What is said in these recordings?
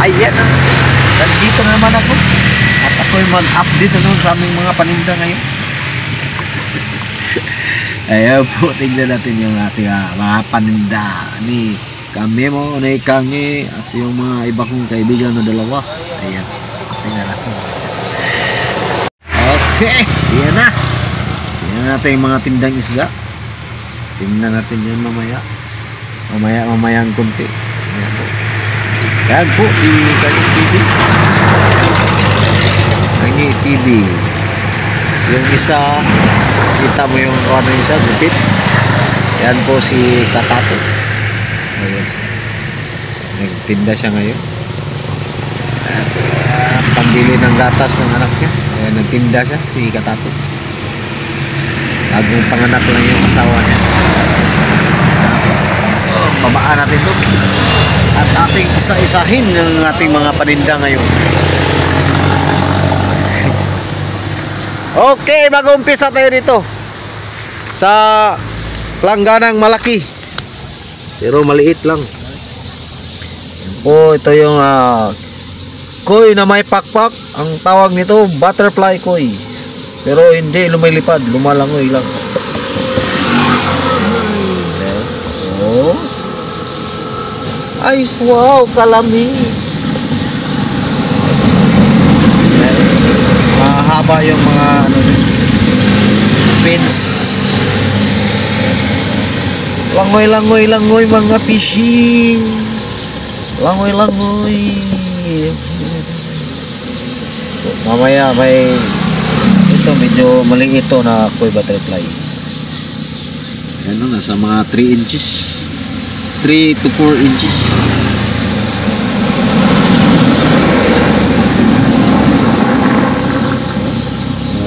Ayan na. Nandito na naman ako. At ako'y mag-update sa aming mga paninda ngayon. Ayan po, tignan natin yung ating mga paninda. Ni kami mo, na ikangi, at yung mga iba kong kaibigan na dalawa. Ayan, tignan natin. Okay, ayan na. Tignan natin yung mga tindang isda. Tingnan natin yan mamaya. Mamaya ang kunti. Ayan po. Yan po si Kangi TV. Kangi TV. Yung isa, kita mo yung ano isa, gupit. Yan po si Katato. Ayan. Nagtinda siya ngayon. Pambili ng gatas ng anak niya. Ayan, nagtinda siya, si Katato. Bagong panganak lang yung asawa niya. Babaan natin ito. At ating isa-isahin ng ating mga paninda ngayon. Okay, mag-umpisa tayo dito sa langganang malaki, pero maliit lang. Oh, ito yung koi na may pakpak. Ang tawag nito butterfly koi, pero hindi lumilipad, lumalangoy lang. Oh, ay wow, kalami. Mahaba yung mga fins. Langoy mga fishing. Langoy. Mamaya may ito medyo maliit ito na koi butterfly. Ano, nasa mga 3 inches. 3 to 4 inches.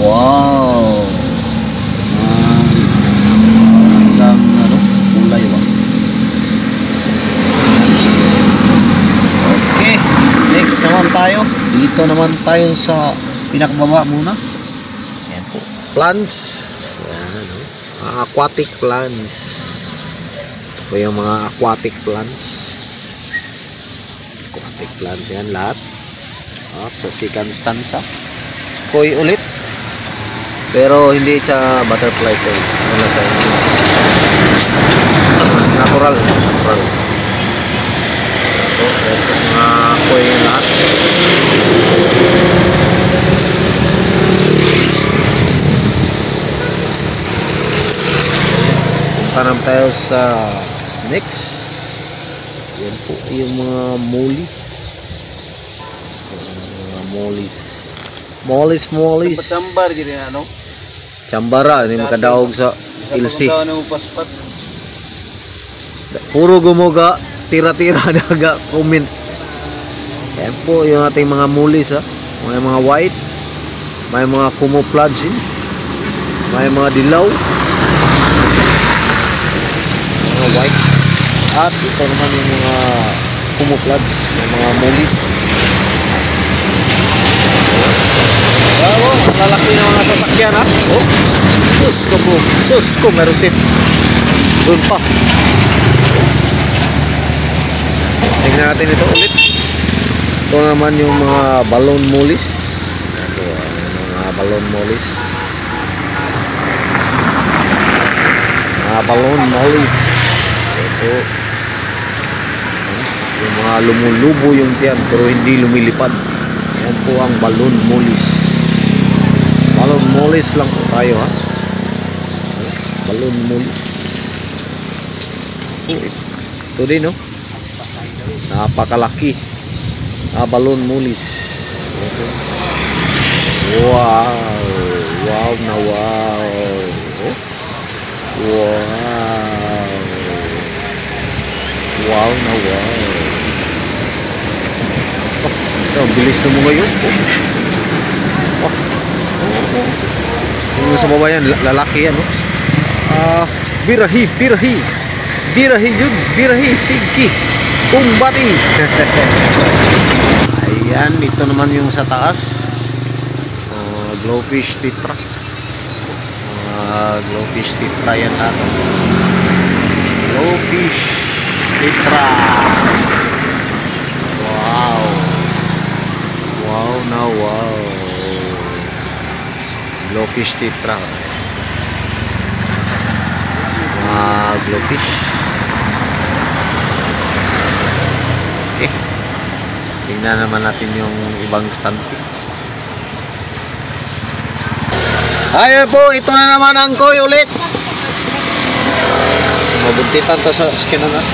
Wow. Ang kulay ba? Okay, next naman tayo. Dito naman tayo sa pinakababa muna. Ayan po. Plants. Ayan, aquatic plants. Ito po yung mga aquatic plants. Aquatic plants yan lahat. Sa second stanza. Koi ulit. Pero hindi siya butterfly koi. Ano siya? Natural. So, mga koi yung lahat. Punta naman tayo sa next. Yan po yung mga moli. Mga molis. Chambar gini ano? Chambara, hindi makadaog sa ilsi. Paspas. Puro gumuga, tira-tira daga, comment. Yan po yung ating mga mulis may mga white, may mga camouflage, may mga dilaw, mga white. At ito naman yung mga camouflage, yung mga mulis. Lalaki na mga sasakyan Oh, sus ko meron sip doon pa. Tingnan natin ito ulit. Ito naman yung mga balon molis. Ito mga balon molis. Mga balon molis. Ito yung mga lumulubo yung tiyan pero hindi lumilipad. Yan po ang balon molis. Balon molis lang po tayo Balon molis. Ito din napakalaki. Balon molis. Wow na wow. Wow na wow. Ito, bilis na mo ngayon. Yung sa baba yan, lalaki yan birahi sige kumbati. Ayan, ito naman yung sa taas, glowfish tetra. Glowfish tetra yan glowfish tetra. Wow. Wow na wow. Glowfish tetra. Glowfish. Okay. Tingnan naman natin yung ibang stante. Ayun po, ito na naman ang koi ulit. Mabuntitan to sa skinan na.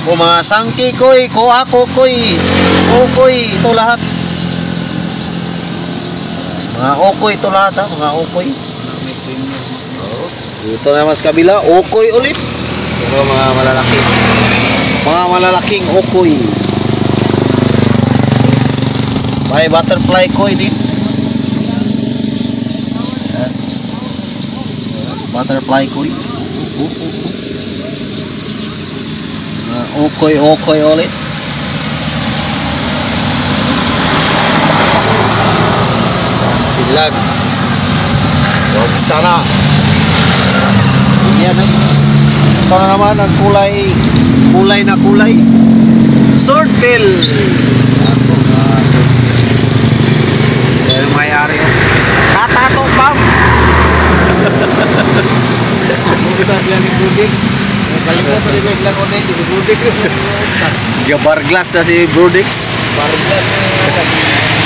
O mga sangki koi, koako koi, okoy, ito lahat. Mga okoy ito lahat ha, mga okoy. Oh, ito naman sa kabila, okoy ulit. Pero mga malalaki. Mga malalaking okoy. May butterfly koi din. Butterfly koi. Okoy ulit. Stilag. Huwag sana. Yan eh. Ito na naman ang kulay na kulay. Swordbill. Yan ang may-ari. Tatato pa. Barglass na si Brudix.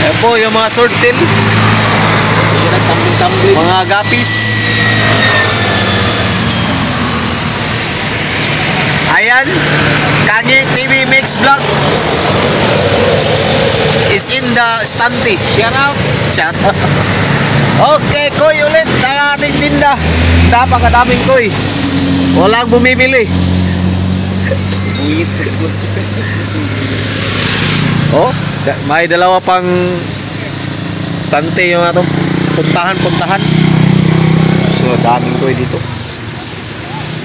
Ayan po yung mga swordtail. Mga gapis. Ayan, Kangi TV Mix Vlog is in the stante. Shout out. Shout out. Okay, koi ulit ang ating tinda. Napakadaming koi. Walang bumibili. Oh, may dalawa pang stante yung atong puntahan. So, daming koi dito.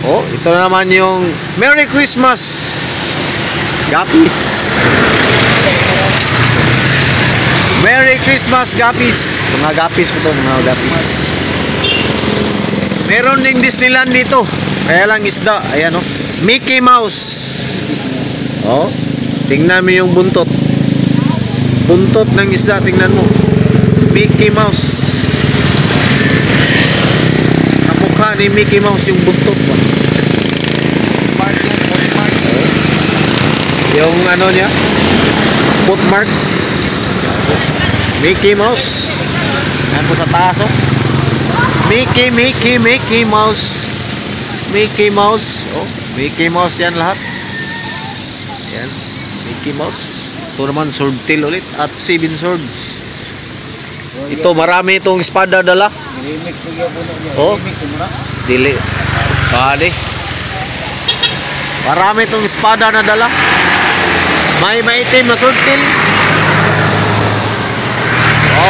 Oh, ito na naman yung Merry Christmas gapis. Merry Christmas gapis. Mga gapis po ito, mga gapis. Meron ding Disneyland dito. Kaya lang isda. Ayan oh. Mickey Mouse. Oh, tingnan mo yung buntot. Buntot ng isda, tingnan mo. Mickey Mouse. Ang mukha ni Mickey Mouse yung buntot ba? Oh. Yung ano niya? Footmark. Mickey Mouse. Yan po sa taas oh. Mickey Mouse. Mickey Mouse. Oh, Mickey Mouse yan lahat. Yan. Mickey Mouse. Ito naman swordtail ulit at 7 swords. Ito marami itong espada dala. Oh. Dili. Pade. Marami itong espada na dala. May maitim na swordtail.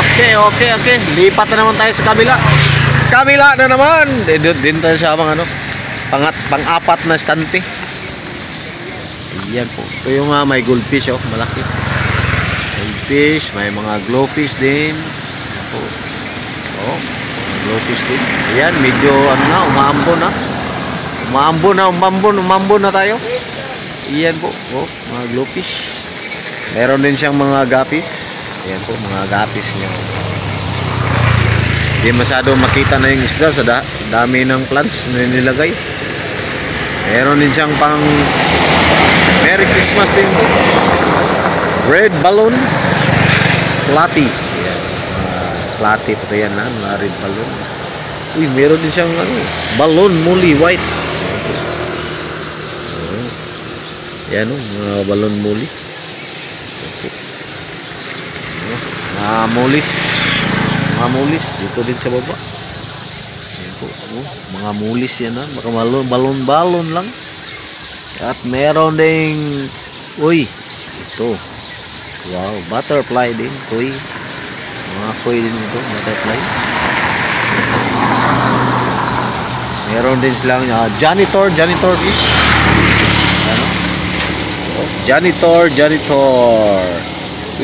Okay. Lipat na naman tayo sa kabila. Kabila na naman. Din tayo sa mga ano. Pang-apat na stante. Yan po. Ito yung may goldfish oh, malaki. Goldfish, may mga glowfish din. Yan po. Oh, glowfish din. Yan, medyo ano na, umambon na tayo. Yan po. Oh, mga glowfish. Meron din siyang mga gapis. Yan po, mga gapis niya. Hindi masyado makita na yung isda sa dami ng plants na nilagay. Meron din siyang pang Merry Christmas din po. Red balloon. Platy. Yan. Platy pa ito yan ha, mga red balloon. Uy, meron din siyang ano, balloon muli white. Yan o, mga balloon muli. Mga mulis dito din sa baba. Yan po, mga mulis yan ha, baka balon lang. At meron ding ito, wow, butterfly din, koi. Mga koi din ito, butterfly. Meron din silang janitor fish. Ano? Oh, janitor.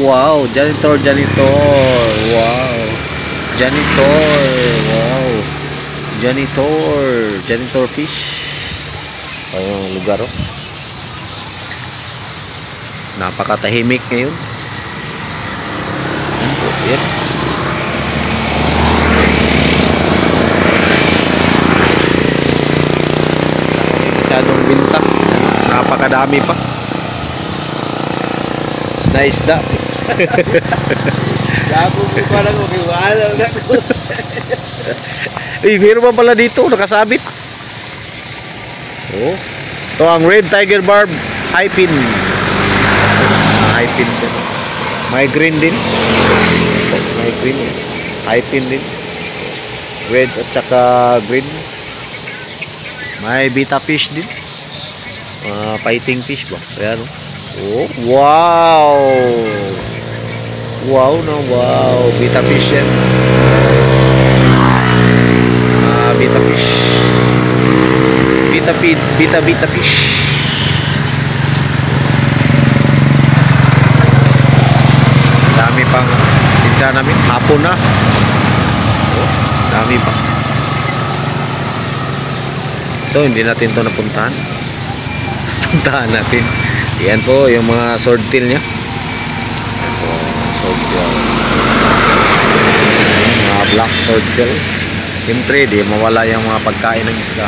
Wow, janitor. Wow. Janitor fish. Ayong lugar oh. Napakatahimik ngayon. Yan. Masyadong binta. Napakadami pa. Na isda. Labo mo pa lang okay, wala na ko. Meron pa pala dito, nakasabit. Oh. Ito ang red tiger barb high pin. High pin siya. May green din. May green. High pin din. Red at saka green. May beta fish din. Fighting fish ba? Ayan. Oh, wow. Wow na wow. Beta fish yan. Beta fish. Beta fish. Dami pang tinda namin. Hapon na. Oh, dami pa. Ito, hindi natin to napuntahan. Puntahan natin. Yan po, yung mga swordtail nya. Yan po, swordtail. Mga black swordtail. Siyempre, di mawala yung mga pagkain ng isda.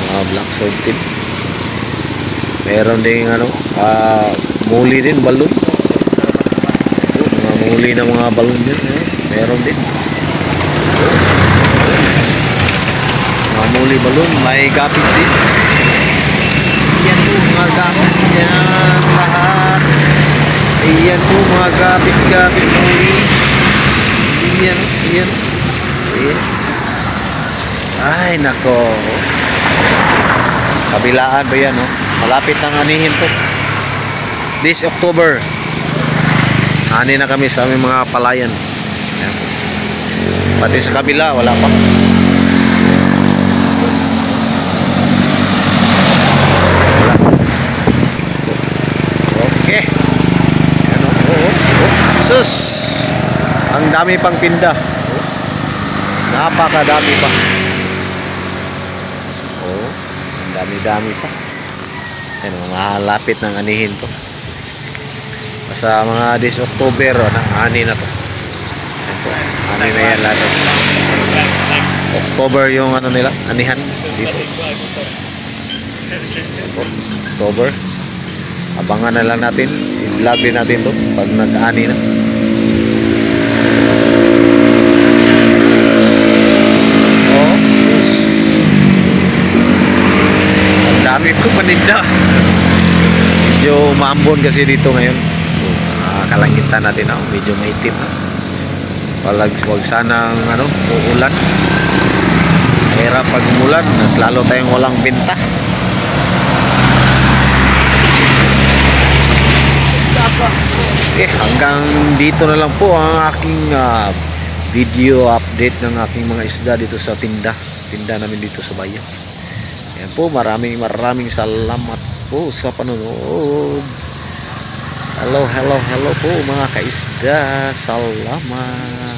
Mga black swordtail. Meron ding ano, muli din, balon. Mga muli na mga balon din. Meron din. Mga muli balon, may gapis din. Ayan po mga gapis dyan lahat. Ayan po mga gapis-gapis muli. Ayan. Ayan. Ay nako. Kabilaan ba yan, oh? Malapit nang anihin to. This October ani na kami sa aming mga palayan. Ayan. Pati sa kabila wala pa. Okay. Ayan, oh. Sus. Ang dami pang tinda. Napakadami pa. Oh, ang dami-dami pa. Ayan, malapit ng anihin to. Sa mga this October, ani na to. Ayan po, ani na yan lahat. October yung ano nila, anihan dito. Ayan po, October. Abangan na lang natin. I-vlog din natin to pag nag-ani na. Dami ko paninda. Medyo maambon kasi dito ngayon. Kalangitan natin medyo maitim na. Wag sanang uulan. Mahirap pag umulan, mas lalo tayong walang benta. Hanggang dito na lang po ang aking video update ng aking mga isda dito sa tinda namin dito sa bayan. Ayan po, maraming salamat po sa panonood. Hello po mga kaisda. Salamat.